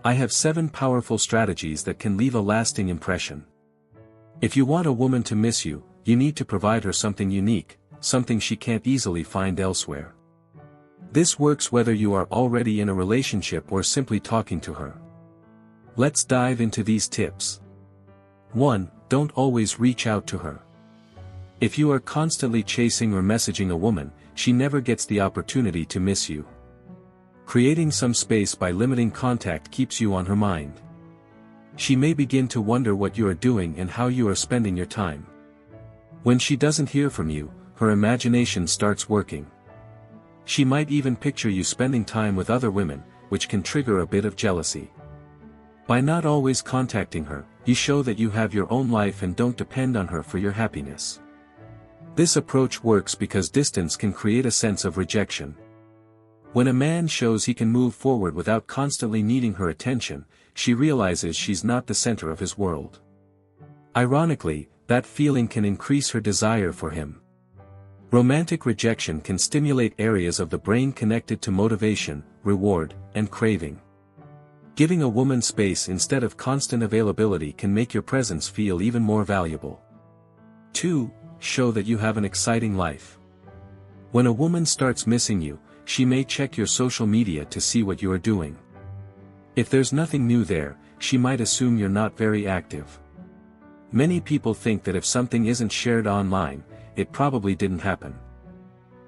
I have 7 powerful strategies that can leave a lasting impression. If you want a woman to miss you, you need to provide her something unique, something she can't easily find elsewhere. This works whether you are already in a relationship or simply talking to her. Let's dive into these tips. 1. Don't always reach out to her. If you are constantly chasing or messaging a woman, she never gets the opportunity to miss you. Creating some space by limiting contact keeps you on her mind. She may begin to wonder what you are doing and how you are spending your time. When she doesn't hear from you, her imagination starts working. She might even picture you spending time with other women, which can trigger a bit of jealousy. By not always contacting her, you show that you have your own life and don't depend on her for your happiness. This approach works because distance can create a sense of rejection. When a man shows he can move forward without constantly needing her attention, she realizes she's not the center of his world. Ironically, that feeling can increase her desire for him. Romantic rejection can stimulate areas of the brain connected to motivation, reward, and craving. Giving a woman space instead of constant availability can make your presence feel even more valuable. 2. Show that you have an exciting life. When a woman starts missing you, she may check your social media to see what you are doing. If there's nothing new there, she might assume you're not very active. Many people think that if something isn't shared online, it probably didn't happen.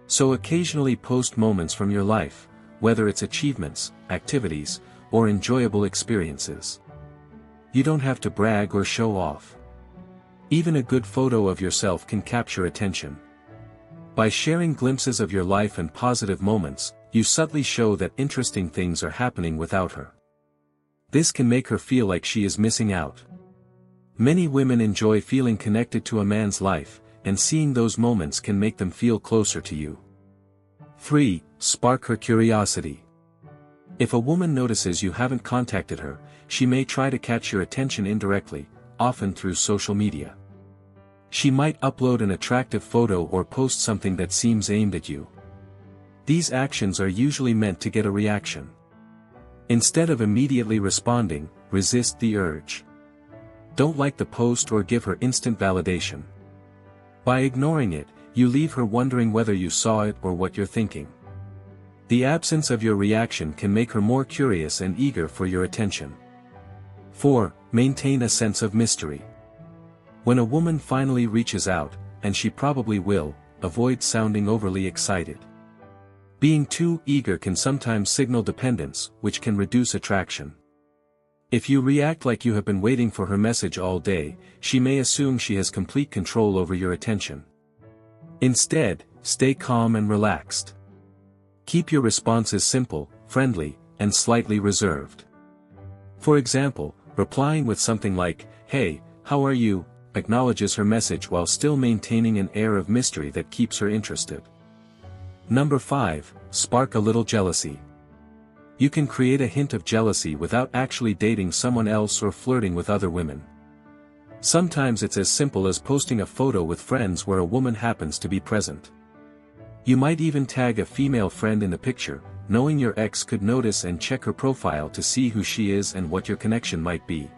So occasionally post moments from your life, whether it's achievements, activities, or enjoyable experiences. You don't have to brag or show off. Even a good photo of yourself can capture attention. By sharing glimpses of your life and positive moments, you subtly show that interesting things are happening without her. This can make her feel like she is missing out. Many women enjoy feeling connected to a man's life, and seeing those moments can make them feel closer to you. 3. Spark her curiosity. If a woman notices you haven't contacted her, she may try to catch your attention indirectly, often through social media. She might upload an attractive photo or post something that seems aimed at you. These actions are usually meant to get a reaction. Instead of immediately responding, resist the urge. Don't like the post or give her instant validation. By ignoring it, you leave her wondering whether you saw it or what you're thinking. The absence of your reaction can make her more curious and eager for your attention. 4. Maintain a sense of mystery. When a woman finally reaches out, and she probably will, avoid sounding overly excited. Being too eager can sometimes signal dependence, which can reduce attraction. If you react like you have been waiting for her message all day, she may assume she has complete control over your attention. Instead, stay calm and relaxed. Keep your responses simple, friendly, and slightly reserved. For example, replying with something like, "Hey, how are you?" acknowledges her message while still maintaining an air of mystery that keeps her interested. 5. Spark a little jealousy. You can create a hint of jealousy without actually dating someone else or flirting with other women. Sometimes it's as simple as posting a photo with friends where a woman happens to be present. You might even tag a female friend in the picture, knowing your ex could notice and check her profile to see who she is and what your connection might be.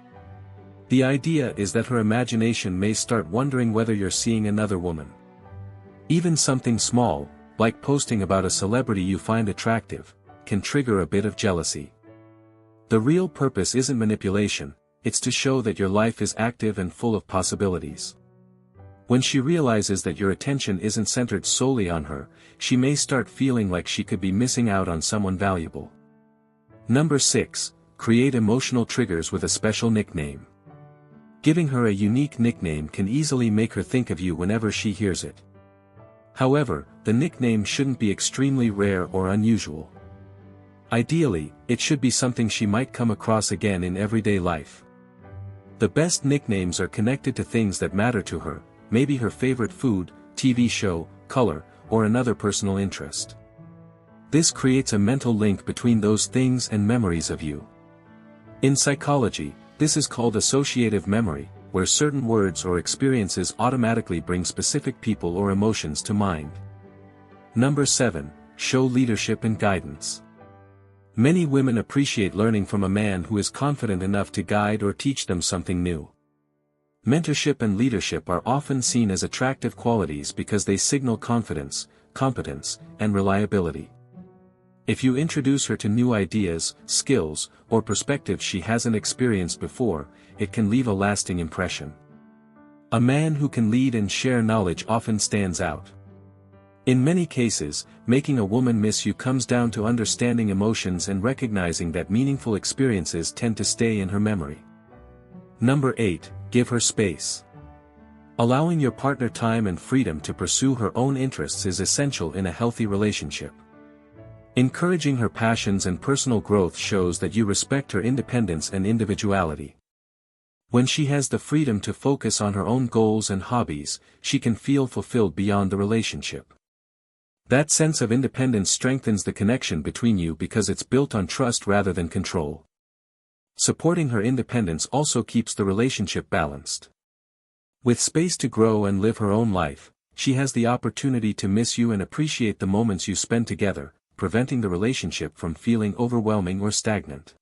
The idea is that her imagination may start wondering whether you're seeing another woman. Even something small, like posting about a celebrity you find attractive, can trigger a bit of jealousy. The real purpose isn't manipulation, it's to show that your life is active and full of possibilities. When she realizes that your attention isn't centered solely on her, she may start feeling like she could be missing out on someone valuable. 6. Create emotional triggers with a special nickname. Giving her a unique nickname can easily make her think of you whenever she hears it. However, the nickname shouldn't be extremely rare or unusual. Ideally, it should be something she might come across again in everyday life. The best nicknames are connected to things that matter to her, maybe her favorite food, TV show, color, or another personal interest. This creates a mental link between those things and memories of you. In psychology, this is called associative memory, where certain words or experiences automatically bring specific people or emotions to mind. 7. Show leadership and guidance. Many women appreciate learning from a man who is confident enough to guide or teach them something new. Mentorship and leadership are often seen as attractive qualities because they signal confidence, competence, and reliability. If you introduce her to new ideas, skills, or perspectives she hasn't experienced before, it can leave a lasting impression. A man who can lead and share knowledge often stands out. In many cases, making a woman miss you comes down to understanding emotions and recognizing that meaningful experiences tend to stay in her memory. Number 8, give her space. Allowing your partner time and freedom to pursue her own interests is essential in a healthy relationship. Encouraging her passions and personal growth shows that you respect her independence and individuality. When she has the freedom to focus on her own goals and hobbies, she can feel fulfilled beyond the relationship. That sense of independence strengthens the connection between you because it's built on trust rather than control. Supporting her independence also keeps the relationship balanced. With space to grow and live her own life, she has the opportunity to miss you and appreciate the moments you spend together, preventing the relationship from feeling overwhelming or stagnant.